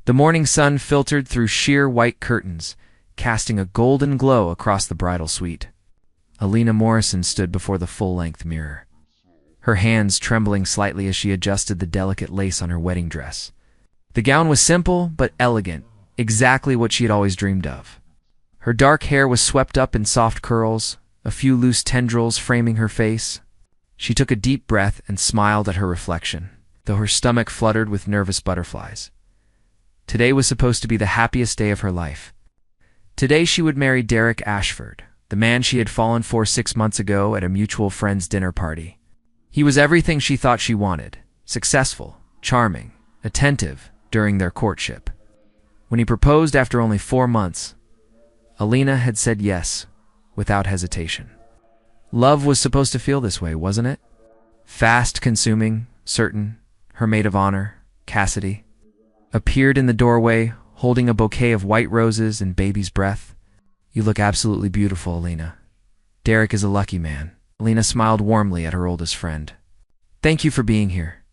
The morning sun filtered through sheer white curtains, casting a golden glow across the bridal suite. Alina Morrison stood before the full-length mirror, her hands trembling slightly as she adjusted the delicate lace on her wedding dress. The gown was simple but elegant, exactly what she had always dreamed of. Her dark hair was swept up in soft curls, a few loose tendrils framing her face. She took a deep breath and smiled at her reflection, though her stomach fluttered with nervous butterflies. Today was supposed to be the happiest day of her life. Today she would marry Derek Ashford, the man she had fallen for 6 months ago at a mutual friend's dinner party. He was everything she thought she wanted: successful, charming, attentive during their courtship. When he proposed after only 4 months, Alina had said yes, without hesitation. Love was supposed to feel this way, wasn't it? Fast, consuming, certain. Her maid of honor, Cassidy, appeared in the doorway, holding a bouquet of white roses and baby's breath. "You look absolutely beautiful, Alina. Derek is a lucky man." Alina smiled warmly at her oldest friend. "Thank you for being here.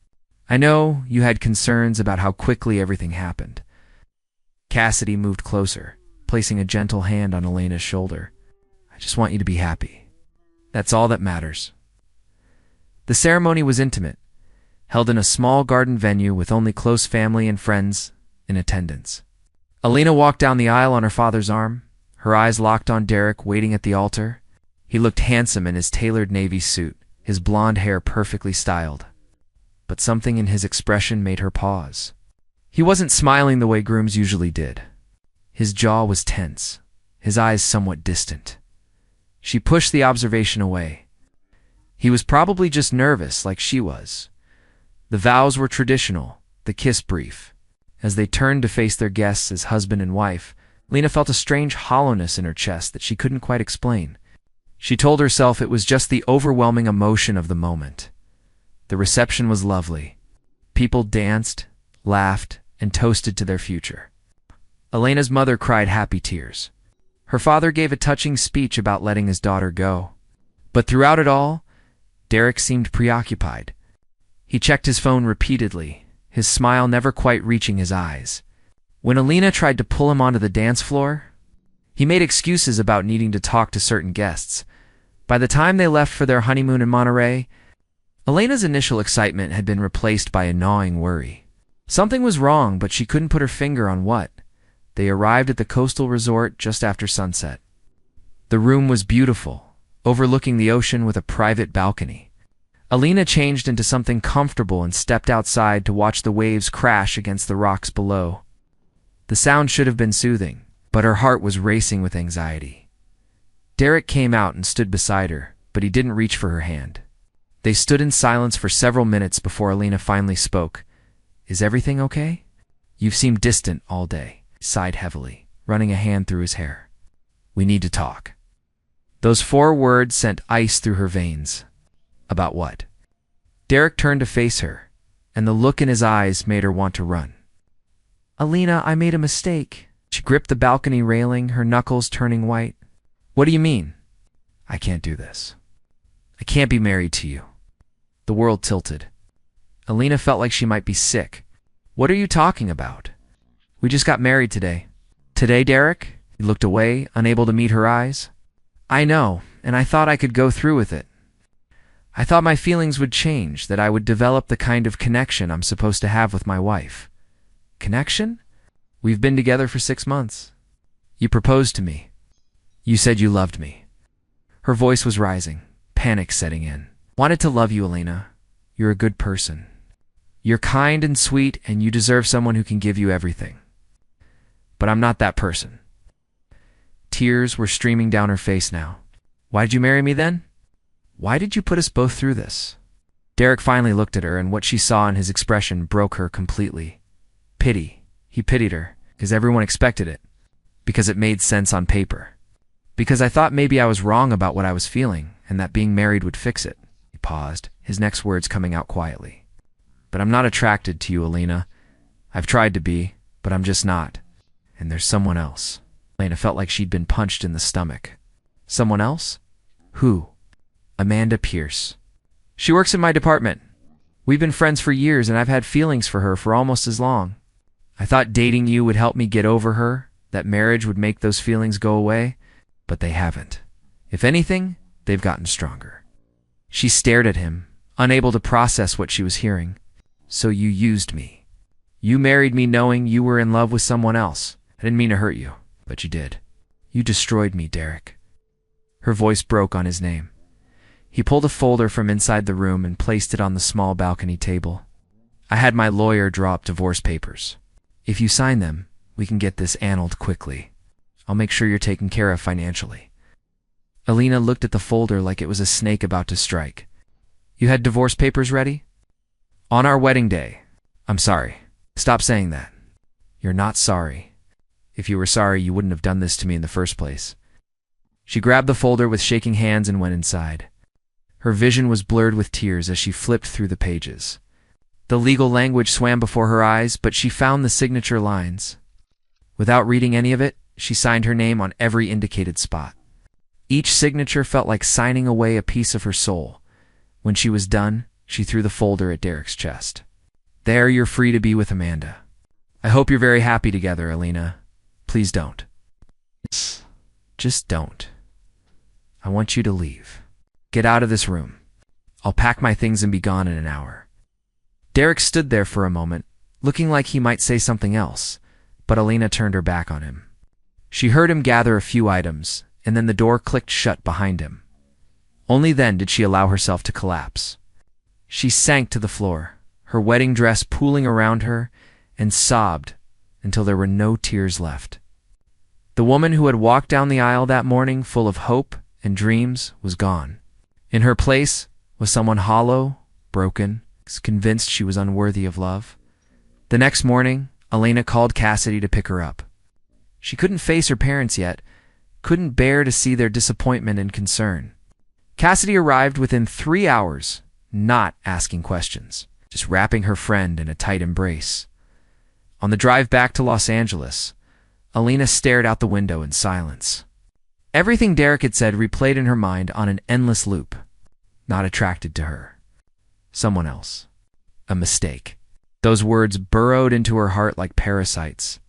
I know you had concerns about how quickly everything happened." Cassidy moved closer, placing a gentle hand on Alina's shoulder. "I just want you to be happy. That's all that matters." The ceremony was intimate, held in a small garden venue with only close family and friends in attendance. Alina walked down the aisle on her father's arm, her eyes locked on Derek waiting at the altar. He looked handsome in his tailored navy suit, his blonde hair perfectly styled. But something in his expression made her pause. He wasn't smiling the way grooms usually did. His jaw was tense, his eyes somewhat distant. She pushed the observation away. He was probably just nervous, like she was. The vows were traditional, the kiss brief. As they turned to face their guests as husband and wife, Lena felt a strange hollowness in her chest that she couldn't quite explain. She told herself it was just the overwhelming emotion of the moment. The reception was lovely. People danced, laughed, and toasted to their future. Elena's mother cried happy tears. Her father gave a touching speech about letting his daughter go. But throughout it all, Derek seemed preoccupied. He checked his phone repeatedly, his smile never quite reaching his eyes. When Alina tried to pull him onto the dance floor, he made excuses about needing to talk to certain guests. By the time they left for their honeymoon in Monterey, Elena's initial excitement had been replaced by a gnawing worry. Something was wrong, but she couldn't put her finger on what. They arrived at the coastal resort just after sunset. The room was beautiful, overlooking the ocean with a private balcony. Alina changed into something comfortable and stepped outside to watch the waves crash against the rocks below. The sound should have been soothing, but her heart was racing with anxiety. Derek came out and stood beside her, but he didn't reach for her hand. They stood in silence for several minutes before Alina finally spoke. "Is everything okay? You've seemed distant all day," he sighed heavily, running a hand through his hair. "We need to talk." Those 4 words sent ice through her veins. About what? Derek turned to face her, and the look in his eyes made her want to run. "Alina, I made a mistake." She gripped the balcony railing, her knuckles turning white. "What do you mean?" "I can't do this. I can't be married to you." The world tilted. Alina felt like she might be sick. "What are you talking about? We just got married today." "Today, Derek?" He looked away, unable to meet her eyes. "I know, and I thought I could go through with it. I thought my feelings would change, that I would develop the kind of connection I'm supposed to have with my wife." "Connection? We've been together for 6 months. You proposed to me. You said you loved me." Her voice was rising, panic setting in. "Wanted to love you, Alina. You're a good person. You're kind and sweet, and you deserve someone who can give you everything. But I'm not that person." Tears were streaming down her face now. "Why did you marry me then? Why did you put us both through this?" Derek finally looked at her, and what she saw in his expression broke her completely. Pity. He pitied her, because everyone expected it. Because it made sense on paper. Because I thought maybe I was wrong about what I was feeling, and that being married would fix it. He paused, his next words coming out quietly. "But I'm not attracted to you, Alina. I've tried to be, but I'm just not. And there's someone else." Alina felt like she'd been punched in the stomach. "Someone else? Who?" "Amanda Pierce. She works in my department. We've been friends for years, and I've had feelings for her for almost as long." I thought dating you would help me get over her, that marriage would make those feelings go away, but they haven't. If anything, they've gotten stronger." She stared at him, unable to process what she was hearing. "So you used me. You married me knowing you were in love with someone else. I didn't mean to hurt you, but you did. You destroyed me, Derek." Her voice broke on his name. He pulled a folder from inside the room and placed it on the small balcony table. "I had my lawyer draw up divorce papers. If you sign them, we can get this annulled quickly. I'll make sure you're taken care of financially." Alina looked at the folder like it was a snake about to strike. "You had divorce papers ready?" "On our wedding day." "I'm sorry." "Stop saying that. You're not sorry. If you were sorry, you wouldn't have done this to me in the first place." She grabbed the folder with shaking hands and went inside. Her vision was blurred with tears as she flipped through the pages. The legal language swam before her eyes, but she found the signature lines. Without reading any of it, she signed her name on every indicated spot. Each signature felt like signing away a piece of her soul. When she was done, she threw the folder at Derek's chest. "There, you're free to be with Amanda. I hope you're very happy together, Alina. Please don't. Just don't. I want you to leave. Get out of this room. I'll pack my things and be gone in an hour." Derek stood there for a moment, looking like he might say something else, but Alina turned her back on him. She heard him gather a few items, and then the door clicked shut behind him. Only then did she allow herself to collapse. She sank to the floor, her wedding dress pooling around her, and sobbed until there were no tears left. The woman who had walked down the aisle that morning full of hope and dreams was gone. In her place was someone hollow, broken, convinced she was unworthy of love. The next morning, Alina called Cassidy to pick her up. She couldn't face her parents yet, couldn't bear to see their disappointment and concern. Cassidy arrived within 3 hours, not asking questions, just wrapping her friend in a tight embrace. On the drive back to Los Angeles, Alina stared out the window in silence. Everything Derek had said replayed in her mind on an endless loop. Not attracted to her. Someone else. A mistake. Those words burrowed into her heart like parasites,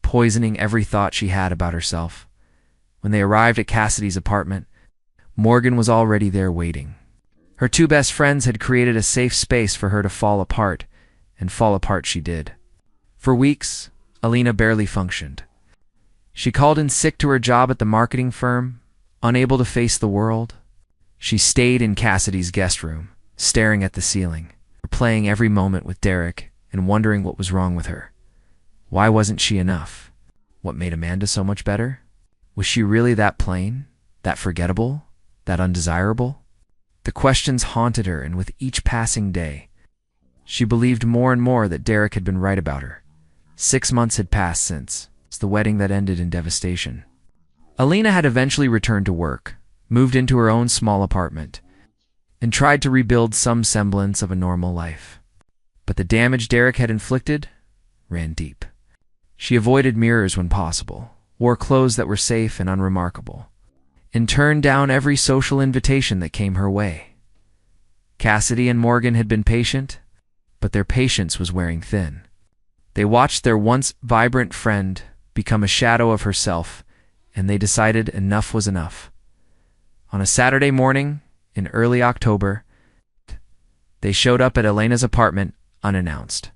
poisoning every thought she had about herself. When they arrived at Cassidy's apartment, Morgan was already there waiting. Her two best friends had created a safe space for her to fall apart, and fall apart she did. For weeks, Alina barely functioned. She called in sick to her job at the marketing firm, unable to face the world. She stayed in Cassidy's guest room, staring at the ceiling, replaying every moment with Derek and wondering what was wrong with her. Why wasn't she enough? What made Amanda so much better? Was she really that plain, that forgettable, that undesirable? The questions haunted her, and with each passing day, she believed more and more that Derek had been right about her. 6 months had passed since the wedding that ended in devastation. Alina had eventually returned to work, moved into her own small apartment, and tried to rebuild some semblance of a normal life. But the damage Derek had inflicted ran deep. She avoided mirrors when possible, wore clothes that were safe and unremarkable, and turned down every social invitation that came her way. Cassidy and Morgan had been patient, but their patience was wearing thin. They watched their once vibrant friend become a shadow of herself, and they decided enough was enough. On a Saturday morning in early October, they showed up at Elena's apartment unannounced.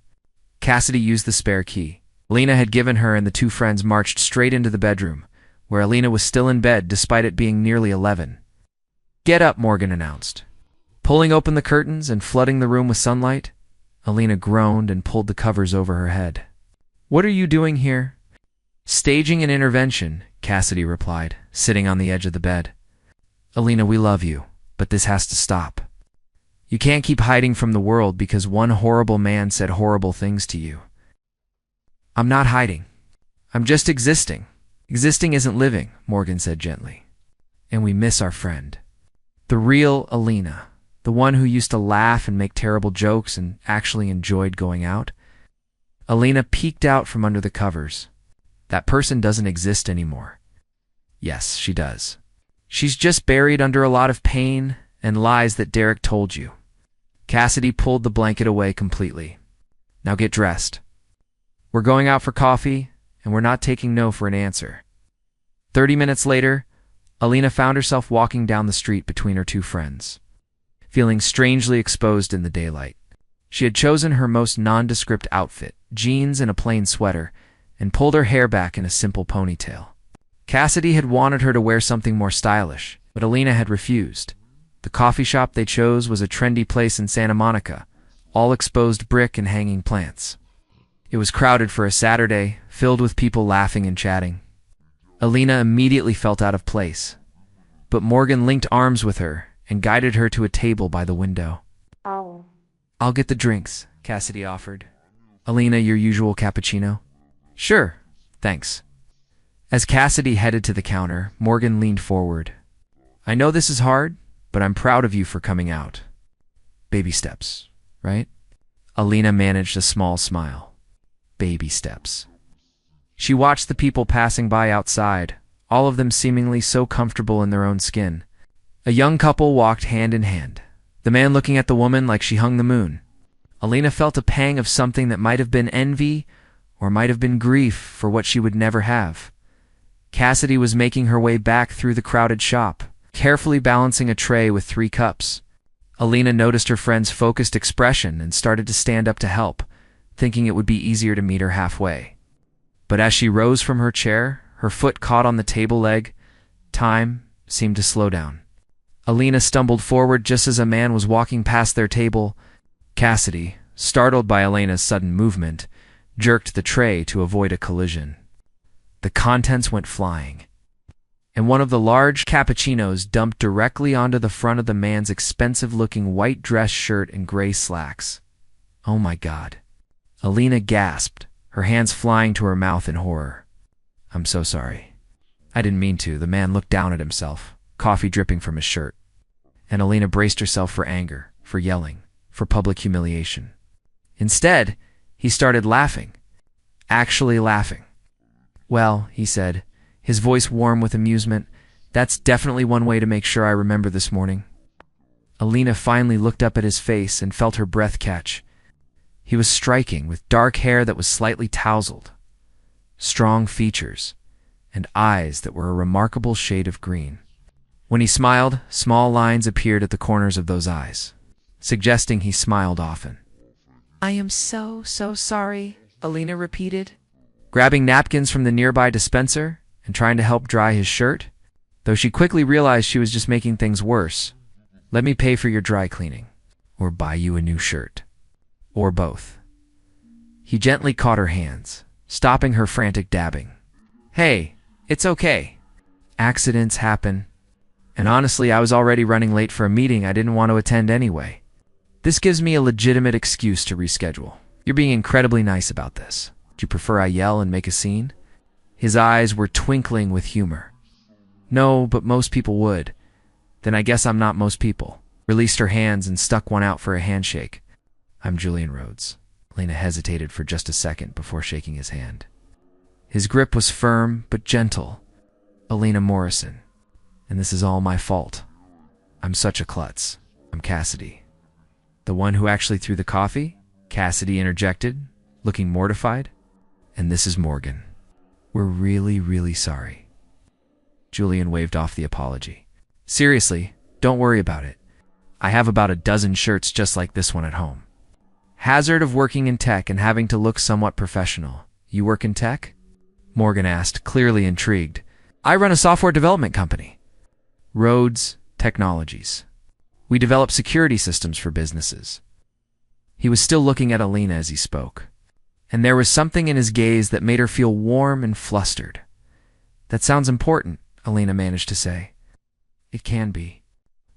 Cassidy used the spare key Alina had given her, and the two friends marched straight into the bedroom, where Alina was still in bed despite it being nearly 11. "Get up," Morgan announced. Pulling open the curtains and flooding the room with sunlight, Alina groaned and pulled the covers over her head. "What are you doing here?" "Staging an intervention," Cassidy replied, sitting on the edge of the bed. "Alina, we love you, but this has to stop. You can't keep hiding from the world because one horrible man said horrible things to you." "I'm not hiding. I'm just existing." "Existing isn't living," Morgan said gently. "And we miss our friend. The real Alina, the one who used to laugh and make terrible jokes and actually enjoyed going out." Alina peeked out from under the covers. "That person doesn't exist anymore." "Yes, she does. She's just buried under a lot of pain and lies that Derek told you." Cassidy pulled the blanket away completely. "Now get dressed." We're going out for coffee, and we're not taking no for an answer. 30 minutes later, Alina found herself walking down the street between her two friends, feeling strangely exposed in the daylight. She had chosen her most nondescript outfit, jeans and a plain sweater, and pulled her hair back in a simple ponytail. Cassidy had wanted her to wear something more stylish, but Alina had refused. The coffee shop they chose was a trendy place in Santa Monica, all exposed brick and hanging plants. It was crowded for a Saturday, filled with people laughing and chatting. Alina immediately felt out of place, but Morgan linked arms with her and guided her to a table by the window. I'll get the drinks, Cassidy offered. Alina, your usual cappuccino? Sure, thanks. As Cassidy headed to the counter, Morgan leaned forward. I know this is hard, but I'm proud of you for coming out. Baby steps, right? Alina managed a small smile. Baby steps. She watched the people passing by outside, all of them seemingly so comfortable in their own skin. A young couple walked hand in hand, the man looking at the woman like she hung the moon. Alina felt a pang of something that might have been envy or might have been grief for what she would never have. Cassidy was making her way back through the crowded shop, carefully balancing a tray with 3 cups. Alina noticed her friend's focused expression and started to stand up to help, thinking it would be easier to meet her halfway. But as she rose from her chair, her foot caught on the table leg. Time seemed to slow down. Alina stumbled forward just as a man was walking past their table. Cassidy, startled by Alina's sudden movement, jerked the tray to avoid a collision. The contents went flying, and one of the large cappuccinos dumped directly onto the front of the man's expensive-looking white dress shirt and gray slacks. Oh my God. Alina gasped, her hands flying to her mouth in horror. I'm so sorry. I didn't mean to. The man looked down at himself, coffee dripping from his shirt. And Alina braced herself for anger, for yelling, for public humiliation. Instead, he started laughing. Actually laughing. Well, he said, his voice warm with amusement, that's definitely one way to make sure I remember this morning. Alina finally looked up at his face and felt her breath catch. He was striking, with dark hair that was slightly tousled, strong features, and eyes that were a remarkable shade of green. When he smiled, small lines appeared at the corners of those eyes, suggesting he smiled often. I am so sorry, Alina repeated, grabbing napkins from the nearby dispenser and trying to help dry his shirt, though she quickly realized she was just making things worse. Let me pay for your dry cleaning, or buy you a new shirt, or both. He gently caught her hands, stopping her frantic dabbing. Hey, it's okay. Accidents happen. And honestly, I was already running late for a meeting I didn't want to attend anyway. This gives me a legitimate excuse to reschedule. You're being incredibly nice about this. Do you prefer I yell and make a scene? His eyes were twinkling with humor. No, but most people would. Then I guess I'm not most people. Released her hands and stuck one out for a handshake. I'm Julian Rhodes. Alina hesitated for just a second before shaking his hand. His grip was firm but gentle. Alina Morrison. And this is all my fault. I'm such a klutz. I'm Cassidy. The one who actually threw the coffee? Cassidy interjected, looking mortified. And this is Morgan. We're really sorry. Julian waved off the apology. Seriously, don't worry about it. I have about a dozen shirts just like this one at home. Hazard of working in tech and having to look somewhat professional. You work in tech? Morgan asked, clearly intrigued. I run a software development company. Rhodes Technologies. We develop security systems for businesses. He was still looking at Alina as he spoke, and there was something in his gaze that made her feel warm and flustered. That sounds important, Alina managed to say. It can be.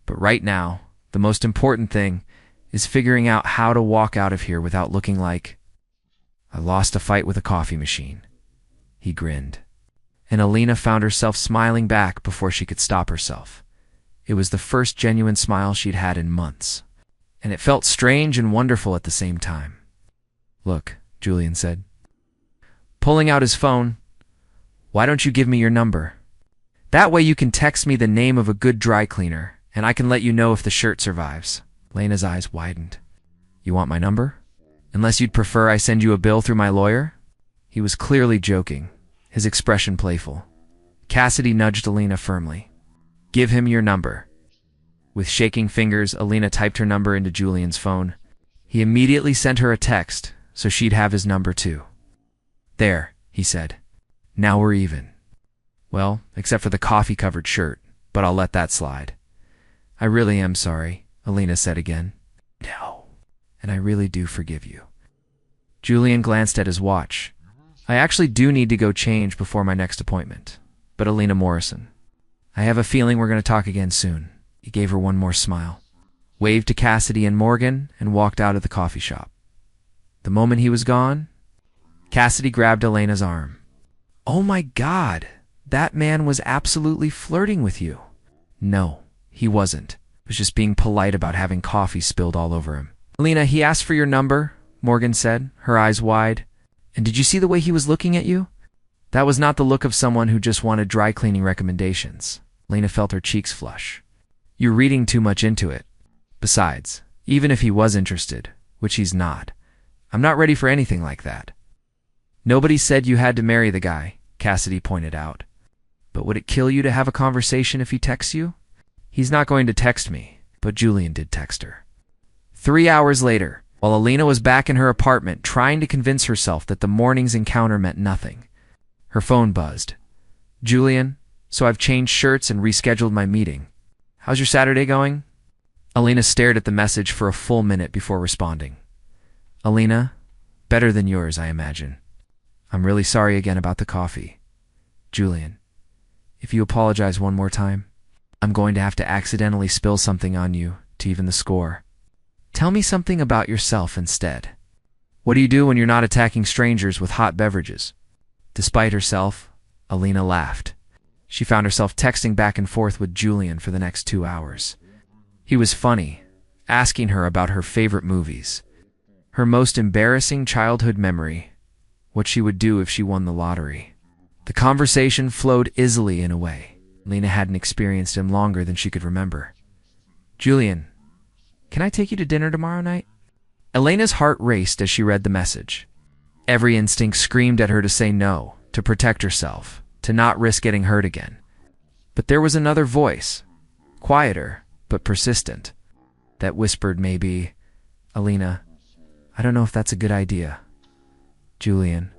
But right now, the most important thing is figuring out how to walk out of here without looking like I lost a fight with a coffee machine. He grinned, and Alina found herself smiling back before she could stop herself. It was the first genuine smile she'd had in months, and it felt strange and wonderful at the same time. Look, Julian said, pulling out his phone, why don't you give me your number? That way you can text me the name of a good dry cleaner, and I can let you know if the shirt survives. Lena's eyes widened. You want my number? Unless you'd prefer I send you a bill through my lawyer? He was clearly joking, his expression playful. Cassidy nudged Alina firmly. "Give him your number." With shaking fingers, Alina typed her number into Julian's phone. He immediately sent her a text, so she'd have his number too. "There," he said. "Now we're even. Well, except for the coffee-covered shirt, but I'll let that slide." "I really am sorry," Alina said again. "No, and I really do forgive you." Julian glanced at his watch. "I actually do need to go change before my next appointment. But Alina Morrison, I have a feeling we're going to talk again soon." He gave her one more smile, waved to Cassidy and Morgan, and walked out of the coffee shop. The moment he was gone, Cassidy grabbed Elena's arm. "Oh my God, that man was absolutely flirting with you." "No, he wasn't. He was just being polite about having coffee spilled all over him." "Alina, he asked for your number," Morgan said, her eyes wide. "And did you see the way he was looking at you? That was not the look of someone who just wanted dry cleaning recommendations." Alina felt her cheeks flush. "You're reading too much into it. Besides, even if he was interested, which he's not, I'm not ready for anything like that." "Nobody said you had to marry the guy," Cassidy pointed out. "But would it kill you to have a conversation if he texts you?" "He's not going to text me," but Julian did text her. 3 hours later, while Alina was back in her apartment trying to convince herself that the morning's encounter meant nothing, her phone buzzed. "Julian, so I've changed shirts and rescheduled my meeting. How's your Saturday going?" Alina stared at the message for a full minute before responding. "Alina, better than yours, I imagine. I'm really sorry again about the coffee. Julian, if you apologize one more time, I'm going to have to accidentally spill something on you to even the score. Tell me something about yourself instead. What do you do when you're not attacking strangers with hot beverages?" Despite herself, Alina laughed. She found herself texting back and forth with Julian for the next 2 hours. He was funny, asking her about her favorite movies, her most embarrassing childhood memory, what she would do if she won the lottery. The conversation flowed easily in a way Alina hadn't experienced in longer than she could remember. "Julian, can I take you to dinner tomorrow night?" Elena's heart raced as she read the message. Every instinct screamed at her to say no, to protect herself, to not risk getting hurt again. But there was another voice, quieter but persistent, that whispered maybe, "Alina, I don't know if that's a good idea." "Julian,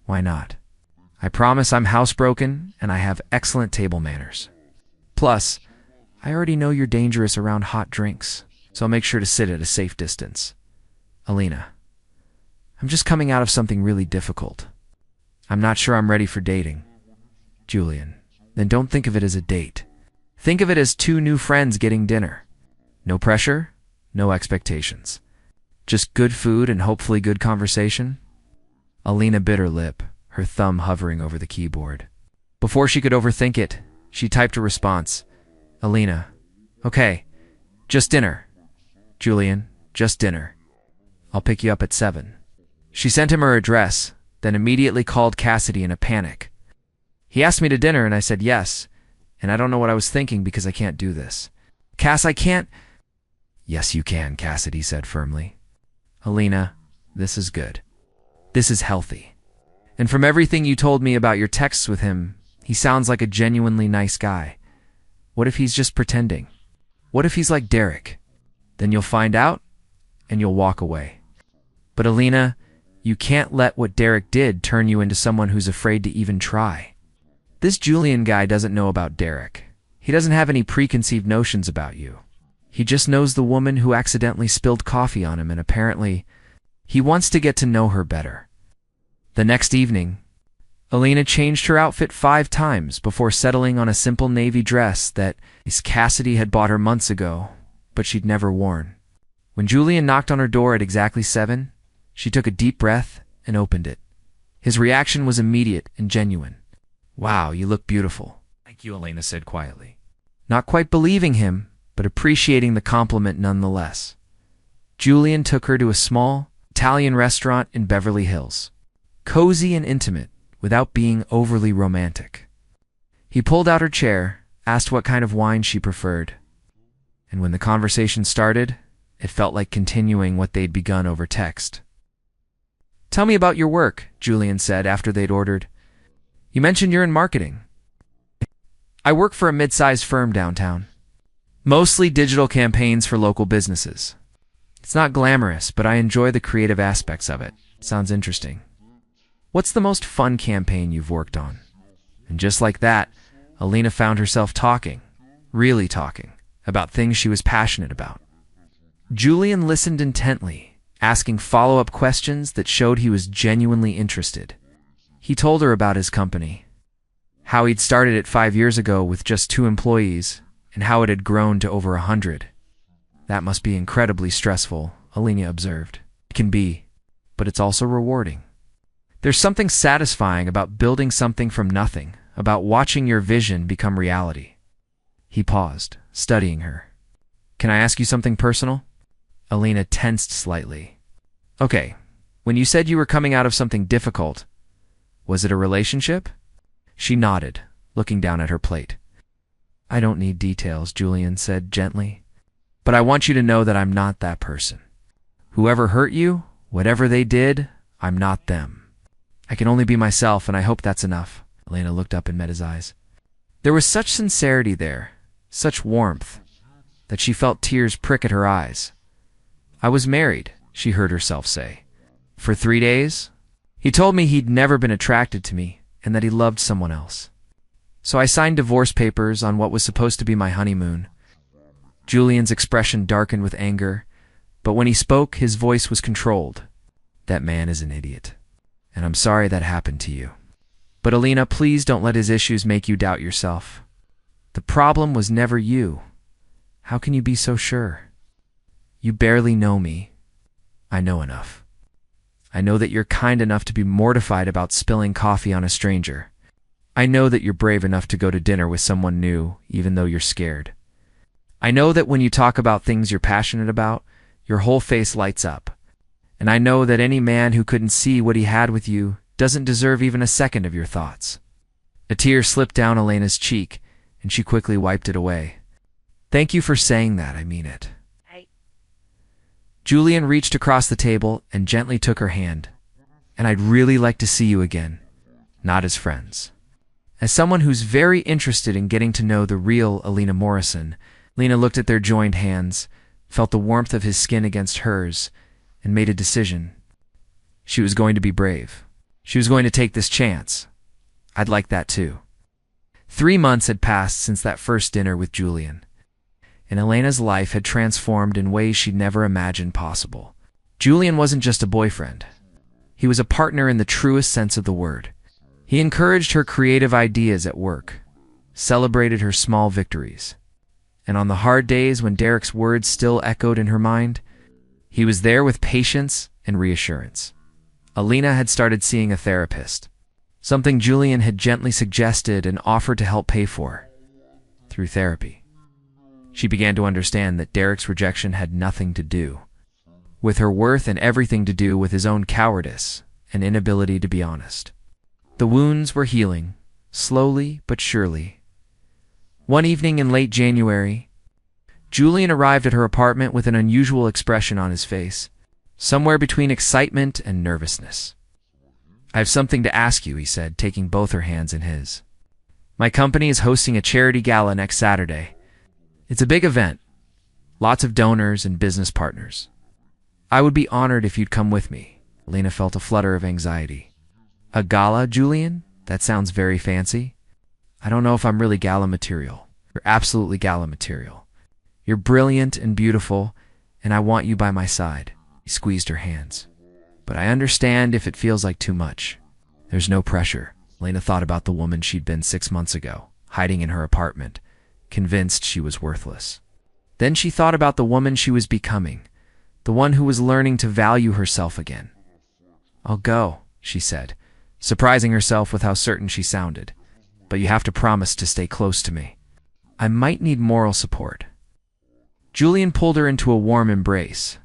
why not? I promise I'm housebroken and I have excellent table manners. Plus, I already know you're dangerous around hot drinks, so I'll make sure to sit at a safe distance. Alina, I'm just coming out of something really difficult. I'm not sure I'm ready for dating." "Julian, then don't think of it as a date. Think of it as 2 new friends getting dinner. No pressure, no expectations. Just good food and hopefully good conversation." Alina bit her lip, her thumb hovering over the keyboard. Before she could overthink it, she typed a response. "Alina, okay, just dinner. Julian, just dinner. I'll pick you up at 7. She sent him her address, then immediately called Cassidy in a panic. "He asked me to dinner and I said yes, and I don't know what I was thinking because I can't do this. Cass, I can't." "Yes, you can," Cassidy said firmly. "Alina, this is good. This is healthy. And from everything you told me about your texts with him, he sounds like a genuinely nice guy. What if he's just pretending? What if he's like Derek? Then you'll find out, and you'll walk away. But Alina, you can't let what Derek did turn you into someone who's afraid to even try. This Julian guy doesn't know about Derek. He doesn't have any preconceived notions about you. He just knows the woman who accidentally spilled coffee on him, and apparently he wants to get to know her better." The next evening, Alina changed her outfit 5 times before settling on a simple navy dress that Cassidy had bought her months ago, but she'd never worn. When Julian knocked on her door at exactly 7, she took a deep breath and opened it. His reaction was immediate and genuine. "Wow, you look beautiful." "Thank you," Alina said quietly, not quite believing him, but appreciating the compliment nonetheless. Julian took her to a small Italian restaurant in Beverly Hills, cozy and intimate without being overly romantic. He pulled out her chair, asked what kind of wine she preferred, and when the conversation started, it felt like continuing what they'd begun over text. Tell me about your work, Julian said after they'd ordered. You mentioned you're in marketing. I work for a mid-sized firm downtown. Mostly digital campaigns for local businesses. It's not glamorous, but I enjoy the creative aspects of it. Sounds interesting. What's the most fun campaign you've worked on? And just like that, Alina found herself talking, really talking, about things she was passionate about. Julian listened intently, asking follow-up questions that showed he was genuinely interested. He told her about his company, how he'd started it 5 years ago with just 2 employees, and how it had grown to over 100. That must be incredibly stressful, Alina observed. It can be, but it's also rewarding. There's something satisfying about building something from nothing, about watching your vision become reality. He paused, studying her. Can I ask you something personal? Alina tensed slightly. Okay, when you said you were coming out of something difficult, was it a relationship? She nodded, looking down at her plate. I don't need details, Julian said gently. But I want you to know that I'm not that person. Whoever hurt you, whatever they did, I'm not them. I can only be myself, and I hope that's enough. Alina looked up and met his eyes. There was such sincerity there, such warmth, that she felt tears prick at her eyes. I was married, she heard herself say. For 3 days? He told me he'd never been attracted to me, and that he loved someone else. So I signed divorce papers on what was supposed to be my honeymoon. Julian's expression darkened with anger, but when he spoke, his voice was controlled. That man is an idiot, and I'm sorry that happened to you. But Alina, please don't let his issues make you doubt yourself. The problem was never you. How can you be so sure? You barely know me. I know enough. I know that you're kind enough to be mortified about spilling coffee on a stranger. I know that you're brave enough to go to dinner with someone new, even though you're scared. I know that when you talk about things you're passionate about, your whole face lights up. And I know that any man who couldn't see what he had with you doesn't deserve even a second of your thoughts. A tear slipped down Elena's cheek, and she quickly wiped it away. Thank you for saying that, I mean it. Julian reached across the table and gently took her hand. And I'd really like to see you again, not as friends. As someone who's very interested in getting to know the real Alina Morrison, Lena looked at their joined hands, felt the warmth of his skin against hers, and made a decision. She was going to be brave. She was going to take this chance. I'd like that too. 3 months had passed since that first dinner with Julian, and Elena's life had transformed in ways she'd never imagined possible. Julian wasn't just a boyfriend. He was a partner in the truest sense of the word. He encouraged her creative ideas at work, celebrated her small victories. And on the hard days when Derek's words still echoed in her mind, he was there with patience and reassurance. Alina had started seeing a therapist, something Julian had gently suggested and offered to help pay for. Through therapy, she began to understand that Derek's rejection had nothing to do with her worth and everything to do with his own cowardice and inability to be honest. The wounds were healing, slowly but surely. One evening in late January, Julian arrived at her apartment with an unusual expression on his face, somewhere between excitement and nervousness. I have something to ask you, he said, taking both her hands in his. My company is hosting a charity gala next Saturday. It's a big event, lots of donors and business partners. I would be honored if you'd come with me. Alina felt a flutter of anxiety. A gala, Julian? That sounds very fancy. I don't know if I'm really gala material. You're absolutely gala material. You're brilliant and beautiful, and I want you by my side. He squeezed her hands. But I understand if it feels like too much. There's no pressure. Alina thought about the woman she'd been 6 months ago, hiding in her apartment, convinced she was worthless. Then she thought about the woman she was becoming, the one who was learning to value herself again. I'll go, she said, surprising herself with how certain she sounded. But you have to promise to stay close to me. I might need moral support. Julian pulled her into a warm embrace.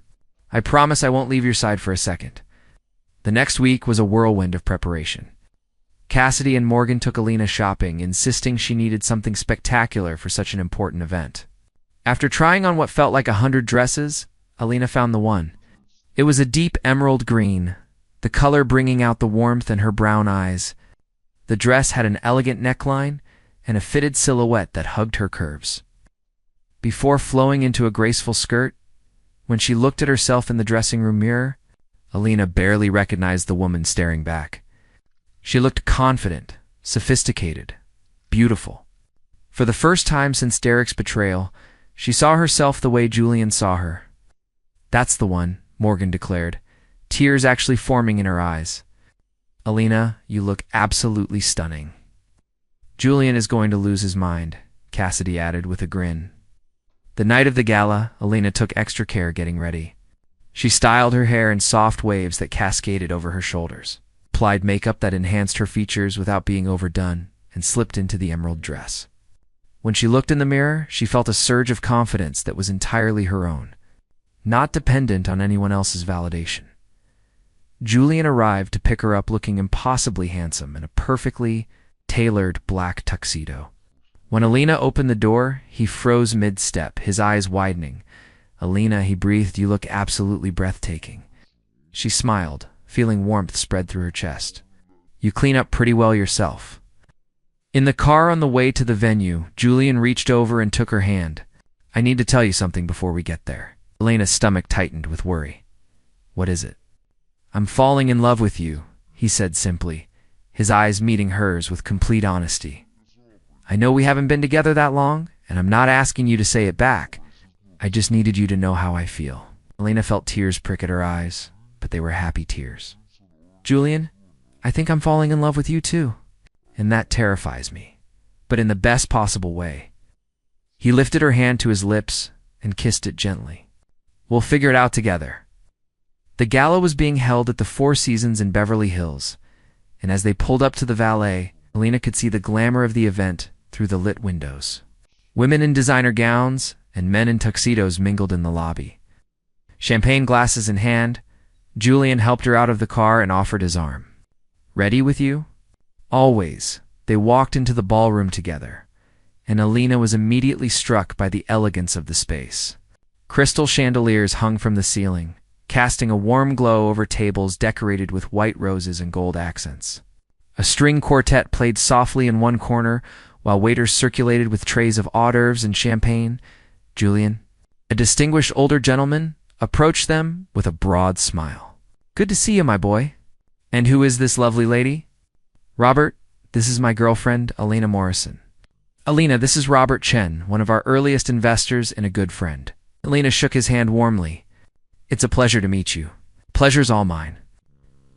I promise I won't leave your side for a second. The next week was a whirlwind of preparation. Cassidy and Morgan took Alina shopping, insisting she needed something spectacular for such an important event. After trying on what felt like 100 dresses, Alina found the one. It was a deep emerald green, the the color bringing out the warmth in her brown eyes. The dress had an elegant neckline and a fitted silhouette that hugged her curves. Before flowing into a graceful skirt, when she looked at herself in the dressing room mirror, Alina barely recognized the woman staring back. She looked confident, sophisticated, beautiful. For the first time since Derek's betrayal, she saw herself the way Julian saw her. "That's the one," Morgan declared, tears actually forming in her eyes. "Alina, you look absolutely stunning." "Julian is going to lose his mind," Cassidy added with a grin. The night of the gala, Alina took extra care getting ready. She styled her hair in soft waves that cascaded over her shoulders, applied makeup that enhanced her features without being overdone, and slipped into the emerald dress. When she looked in the mirror, she felt a surge of confidence that was entirely her own, not dependent on anyone else's validation. Julian arrived to pick her up looking impossibly handsome in a perfectly tailored black tuxedo. When Alina opened the door, he froze mid-step, his eyes widening. "Alina," he breathed, "you look absolutely breathtaking." She smiled, feeling warmth spread through her chest. "You clean up pretty well yourself." In the car on the way to the venue, Julian reached over and took her hand. "I need to tell you something before we get there." Alina's stomach tightened with worry. "What is it?" "I'm falling in love with you," he said simply, his eyes meeting hers with complete honesty. "I know we haven't been together that long, and I'm not asking you to say it back. I just needed you to know how I feel." Alina felt tears prick at her eyes, but they were happy tears. "Julian, I think I'm falling in love with you too, and that terrifies me, but in the best possible way." He lifted her hand to his lips and kissed it gently. "We'll figure it out together." The gala was being held at the Four Seasons in Beverly Hills, and as they pulled up to the valet, Alina could see the glamour of the event through the lit windows. Women in designer gowns and men in tuxedos mingled in the lobby. Champagne glasses in hand, Julian helped her out of the car and offered his arm. "Ready with you?" "Always." They walked into the ballroom together, and Alina was immediately struck by the elegance of the space. Crystal chandeliers hung from the ceiling, casting a warm glow over tables decorated with white roses and gold accents. A string quartet played softly in one corner, while waiters circulated with trays of hors d'oeuvres and champagne. Julian, a distinguished older gentleman, approached them with a broad smile. "Good to see you, my boy. And who is this lovely lady?" "Robert, this is my girlfriend, Alina Morrison." "Alina, this is Robert Chen, one of our earliest investors and a good friend." Alina shook his hand warmly. "It's a pleasure to meet you." "Pleasure's all mine."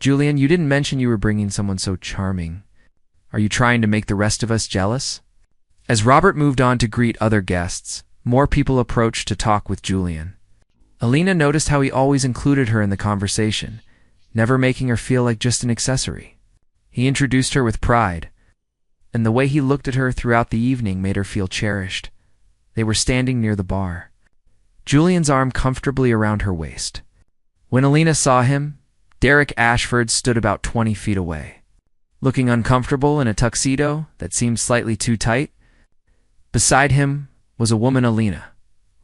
"Julian, you didn't mention you were bringing someone so charming. Are you trying to make the rest of us jealous?" As Robert moved on to greet other guests, more people approached to talk with Julian. Alina noticed how he always included her in the conversation, never making her feel like just an accessory. He introduced her with pride, and the way he looked at her throughout the evening made her feel cherished. They were standing near the bar, Julian's arm comfortably around her waist. When Alina saw him, Derek Ashford stood about 20 feet away, looking uncomfortable in a tuxedo that seemed slightly too tight. Beside him was a woman Alina,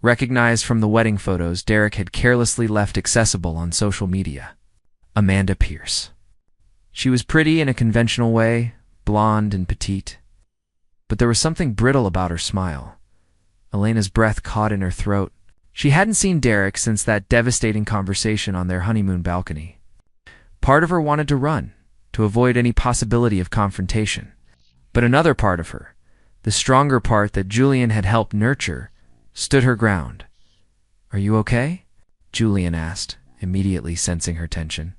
recognized from the wedding photos Derek had carelessly left accessible on social media. Amanda Pierce. She was pretty in a conventional way, blonde and petite, but there was something brittle about her smile. Alina's breath caught in her throat. She hadn't seen Derek since that devastating conversation on their honeymoon balcony. Part of her wanted to run, to avoid any possibility of confrontation. But another part of her, the stronger part that Julian had helped nurture, stood her ground. "Are you okay?" Julian asked, immediately sensing her tension.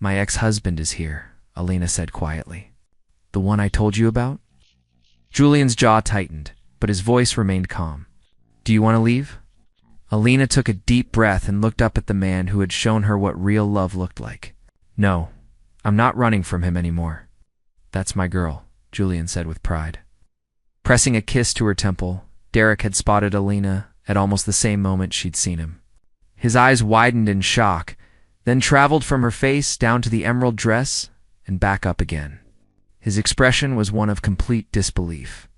"My ex-husband is here," Alina said quietly. "The one I told you about?" Julian's jaw tightened, but his voice remained calm. "Do you want to leave?" Alina took a deep breath and looked up at the man who had shown her what real love looked like. "No, I'm not running from him anymore." "That's my girl," Julian said with pride. Pressing a kiss to her temple, Derek had spotted Alina at almost the same moment she'd seen him. His eyes widened in shock, then traveled from her face down to the emerald dress and back up again. His expression was one of complete disbelief,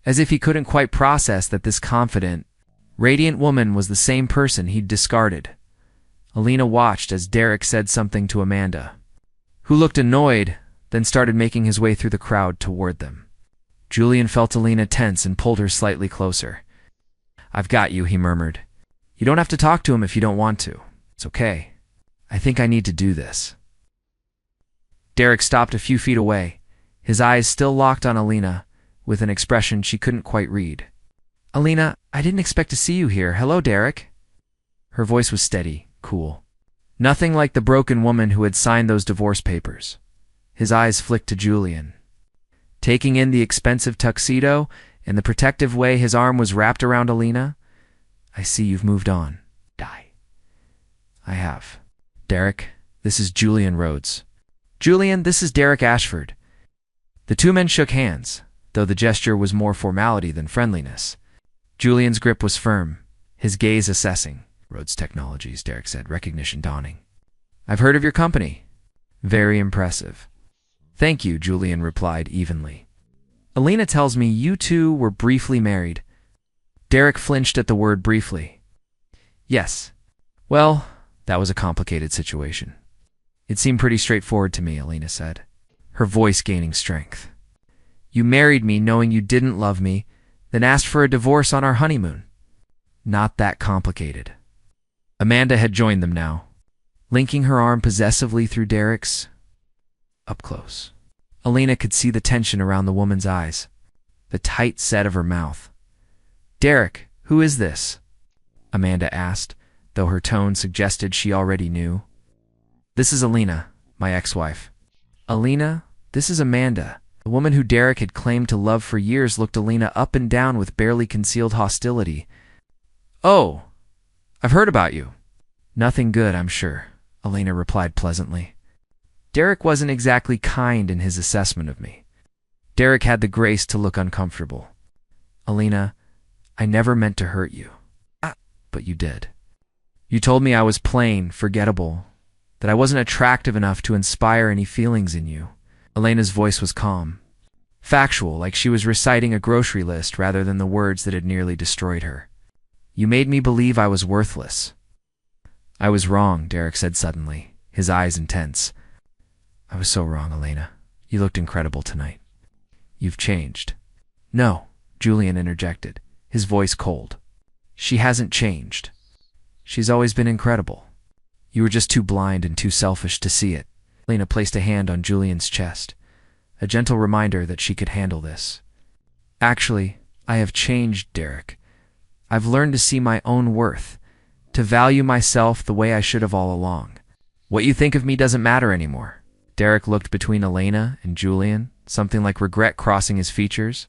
as if he couldn't quite process that this confident, radiant woman was the same person he'd discarded. Alina watched as Derek said something to Amanda. who looked annoyed, then started making his way through the crowd toward them. Julian felt Alina tense and pulled her slightly closer. "I've got you," he murmured. "You don't have to talk to him if you don't want to. It's okay. I think I need to do this." Derek stopped a few feet away, his eyes still locked on Alina, with an expression she couldn't quite read. "Alina, I didn't expect to see you here. Hello, Derek." Her voice was steady, cool. Nothing like the broken woman who had signed those divorce papers. His eyes flicked to Julian. Taking in the expensive tuxedo and the protective way his arm was wrapped around Alina, "I see you've moved on. Die." "I have. Derek, this is Julian Rhodes." "Julian, this is Derek Ashford." The two men shook hands, though the gesture was more formality than friendliness. Julian's grip was firm, his gaze assessing. "Rhodes Technologies," Derek said, recognition dawning. "I've heard of your company." "Very impressive." "Thank you," Julian replied evenly. "Alina tells me you two were briefly married." Derek flinched at the word briefly. "Yes. Well, that was a complicated situation." "It seemed pretty straightforward to me," Alina said, her voice gaining strength. "You married me knowing you didn't love me, then asked for a divorce on our honeymoon. Not that complicated." Amanda had joined them now, linking her arm possessively through Derek's. Up close, Alina could see the tension around the woman's eyes, the tight set of her mouth. "Derek, who is this?" Amanda asked, though her tone suggested she already knew. "This is Alina, my ex-wife." "Alina, this is Amanda." The woman who Derek had claimed to love for years looked Alina up and down with barely concealed hostility. "Oh, I've heard about you." "Nothing good, I'm sure," Alina replied pleasantly. Derek wasn't exactly kind in his assessment of me. Derek had the grace to look uncomfortable. "Alina, I never meant to hurt you." "But you did. You told me I was plain, forgettable, that I wasn't attractive enough to inspire any feelings in you." Alina's voice was calm, factual, like she was reciting a grocery list rather than the words that had nearly destroyed her. "You made me believe I was worthless." "I was wrong," Derek said suddenly, his eyes intense. "I was so wrong, Alina. You looked incredible tonight." "You've changed." "No," Julian interjected, his voice cold. "She hasn't changed. She's always been incredible. You were just too blind and too selfish to see it." Alina placed a hand on Julian's chest, a gentle reminder that she could handle this. "Actually, I have changed, Derek. I've learned to see my own worth, to value myself the way I should have all along. What you think of me doesn't matter anymore." Derek looked between Alina and Julian, something like regret crossing his features.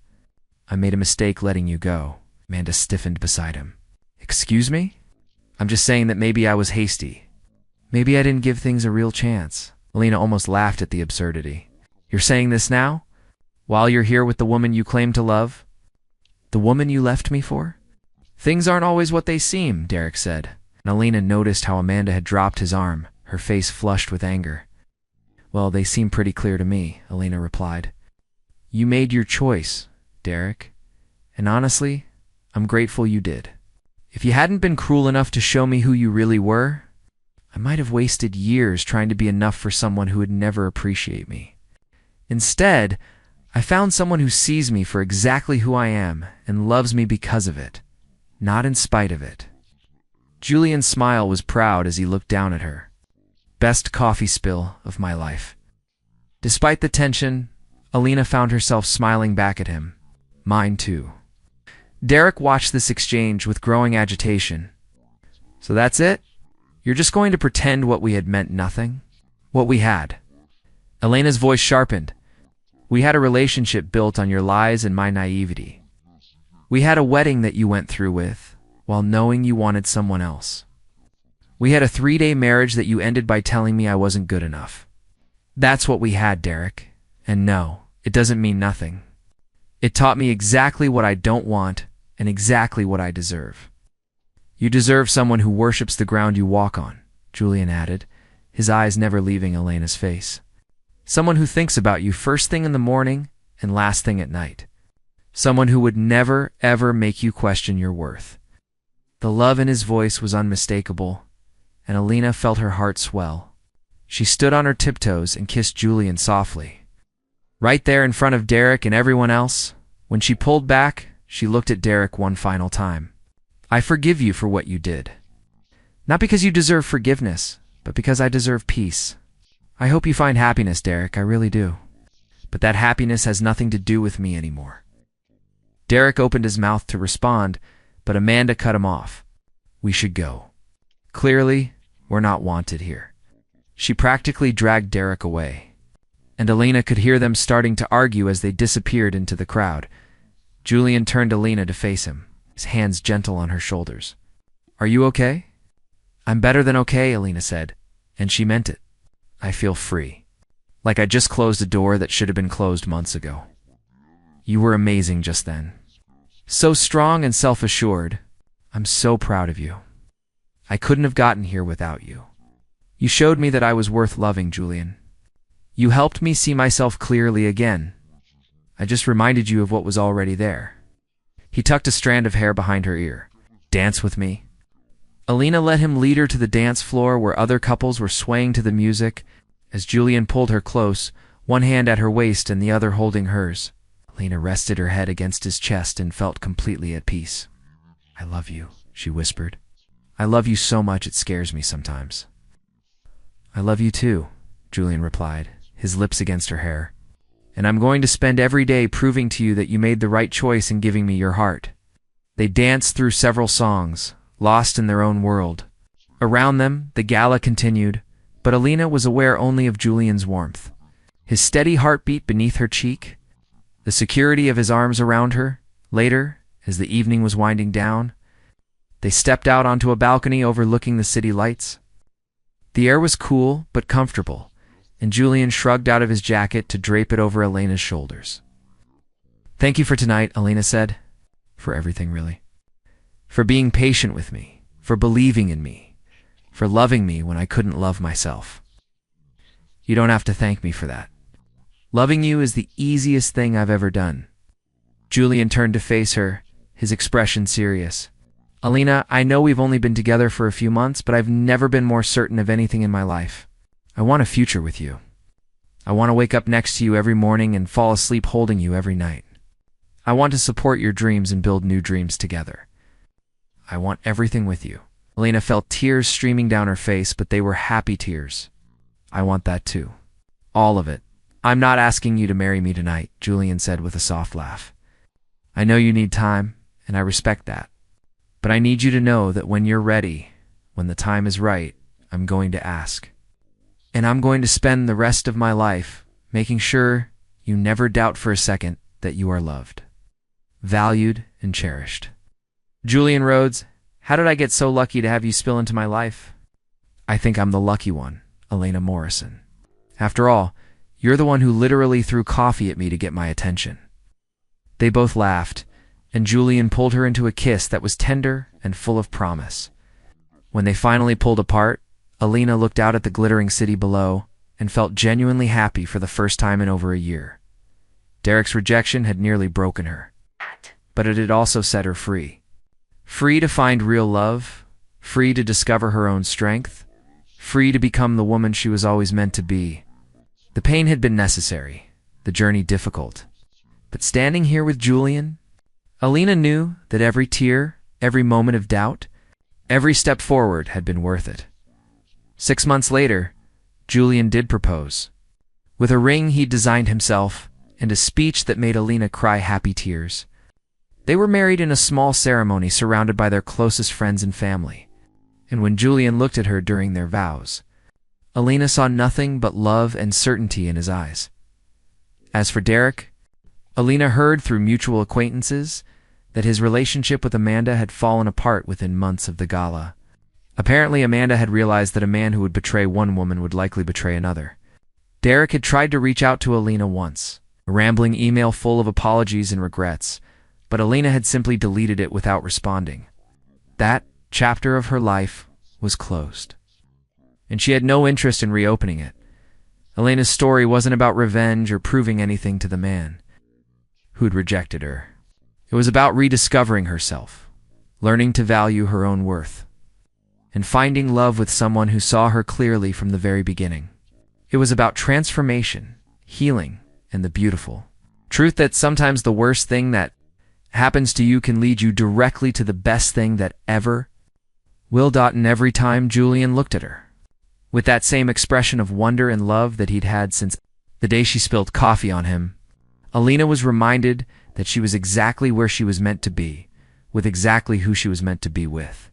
"I made a mistake letting you go." Amanda stiffened beside him. "Excuse me? I'm just saying that maybe I was hasty. Maybe I didn't give things a real chance." Alina almost laughed at the absurdity. "You're saying this now? While you're here with the woman you claim to love? The woman you left me for?" "Things aren't always what they seem," Derek said, and Alina noticed how Amanda had dropped his arm, her face flushed with anger. "Well, they seem pretty clear to me," Alina replied. "You made your choice, Derek, and honestly, I'm grateful you did. If you hadn't been cruel enough to show me who you really were, I might have wasted years trying to be enough for someone who would never appreciate me. Instead, I found someone who sees me for exactly who I am and loves me because of it, not in spite of it." Julian's smile was proud as he looked down at her. "Best coffee spill of my life." Despite the tension, Alina found herself smiling back at him. "Mine too." Derek watched this exchange with growing agitation. "So that's it? You're just going to pretend what we had meant nothing?" "What we had." Elena's voice sharpened. "We had a relationship built on your lies and my naivety. We had a wedding that you went through with, while knowing you wanted someone else. We had a 3-day marriage that you ended by telling me I wasn't good enough. That's what we had, Derek. And no, it doesn't mean nothing. It taught me exactly what I don't want and exactly what I deserve." "You deserve someone who worships the ground you walk on," Julian added, his eyes never leaving Elena's face. "Someone who thinks about you first thing in the morning and last thing at night. Someone who would never, ever make you question your worth." The love in his voice was unmistakable, and Alina felt her heart swell. She stood on her tiptoes and kissed Julian softly. Right there in front of Derek and everyone else, when she pulled back, she looked at Derek one final time. "I forgive you for what you did. Not because you deserve forgiveness, but because I deserve peace. I hope you find happiness, Derek, I really do. But that happiness has nothing to do with me anymore." Derek opened his mouth to respond, but Amanda cut him off. "We should go. Clearly, we're not wanted here." She practically dragged Derek away, and Alina could hear them starting to argue as they disappeared into the crowd. Julian turned Alina to face him, his hands gentle on her shoulders. "Are you okay?" "I'm better than okay," Alina said, and she meant it. "I feel free. Like I just closed a door that should have been closed months ago. You were amazing just then. So strong and self-assured. I'm so proud of you. I couldn't have gotten here without you. You showed me that I was worth loving, Julian. You helped me see myself clearly again. I just reminded you of what was already there." He tucked a strand of hair behind her ear. "Dance with me." Alina let him lead her to the dance floor where other couples were swaying to the music as Julian pulled her close, one hand at her waist and the other holding hers. Alina rested her head against his chest and felt completely at peace. "I love you," she whispered. "I love you so much it scares me sometimes." "I love you too," Julian replied, his lips against her hair. "And I'm going to spend every day proving to you that you made the right choice in giving me your heart." They danced through several songs, lost in their own world. Around them, the gala continued, but Alina was aware only of Julian's warmth. His steady heartbeat beneath her cheek, the security of his arms around her. Later, as the evening was winding down, they stepped out onto a balcony overlooking the city lights. The air was cool but comfortable, and Julian shrugged out of his jacket to drape it over Alina's shoulders. "Thank you for tonight," Alina said. "For everything, really. For being patient with me, for believing in me, for loving me when I couldn't love myself. You don't have to thank me for that. Loving you is the easiest thing I've ever done." Julian turned to face her, his expression serious. "Alina, I know we've only been together for a few months, but I've never been more certain of anything in my life. I want a future with you. I want to wake up next to you every morning and fall asleep holding you every night. I want to support your dreams and build new dreams together. I want everything with you." Alina felt tears streaming down her face, but they were happy tears. "I want that too. All of it. I'm not asking you to marry me tonight," Julian said with a soft laugh. "I know you need time, and I respect that. But I need you to know that when you're ready, when the time is right, I'm going to ask. And I'm going to spend the rest of my life making sure you never doubt for a second that you are loved, valued, and cherished." "Julian Rhodes, how did I get so lucky to have you spill into my life?" "I think I'm the lucky one, Alina Morrison. After all, you're the one who literally threw coffee at me to get my attention." They both laughed, and Julian pulled her into a kiss that was tender and full of promise. When they finally pulled apart, Alina looked out at the glittering city below and felt genuinely happy for the first time in over a year. Derek's rejection had nearly broken her, but it had also set her free. Free to find real love, free to discover her own strength, free to become the woman she was always meant to be. The pain had been necessary, the journey difficult. But standing here with Julian, Alina knew that every tear, every moment of doubt, every step forward had been worth it. 6 months later, Julian did propose. With a ring he'd designed himself and a speech that made Alina cry happy tears. They were married in a small ceremony surrounded by their closest friends and family. And when Julian looked at her during their vows, Alina saw nothing but love and certainty in his eyes. As for Derek, Alina heard through mutual acquaintances that his relationship with Amanda had fallen apart within months of the gala. Apparently, Amanda had realized that a man who would betray one woman would likely betray another. Derek had tried to reach out to Alina once, a rambling email full of apologies and regrets, but Alina had simply deleted it without responding. That chapter of her life was closed, and she had no interest in reopening it. Alina's story wasn't about revenge or proving anything to the man who'd rejected her. It was about rediscovering herself, learning to value her own worth, and finding love with someone who saw her clearly from the very beginning. It was about transformation, healing, and the beautiful. Truth that sometimes the worst thing that happens to you can lead you directly to the best thing that ever will. And every time Julian looked at her, with that same expression of wonder and love that he'd had since the day she spilled coffee on him, Alina was reminded that she was exactly where she was meant to be, with exactly who she was meant to be with.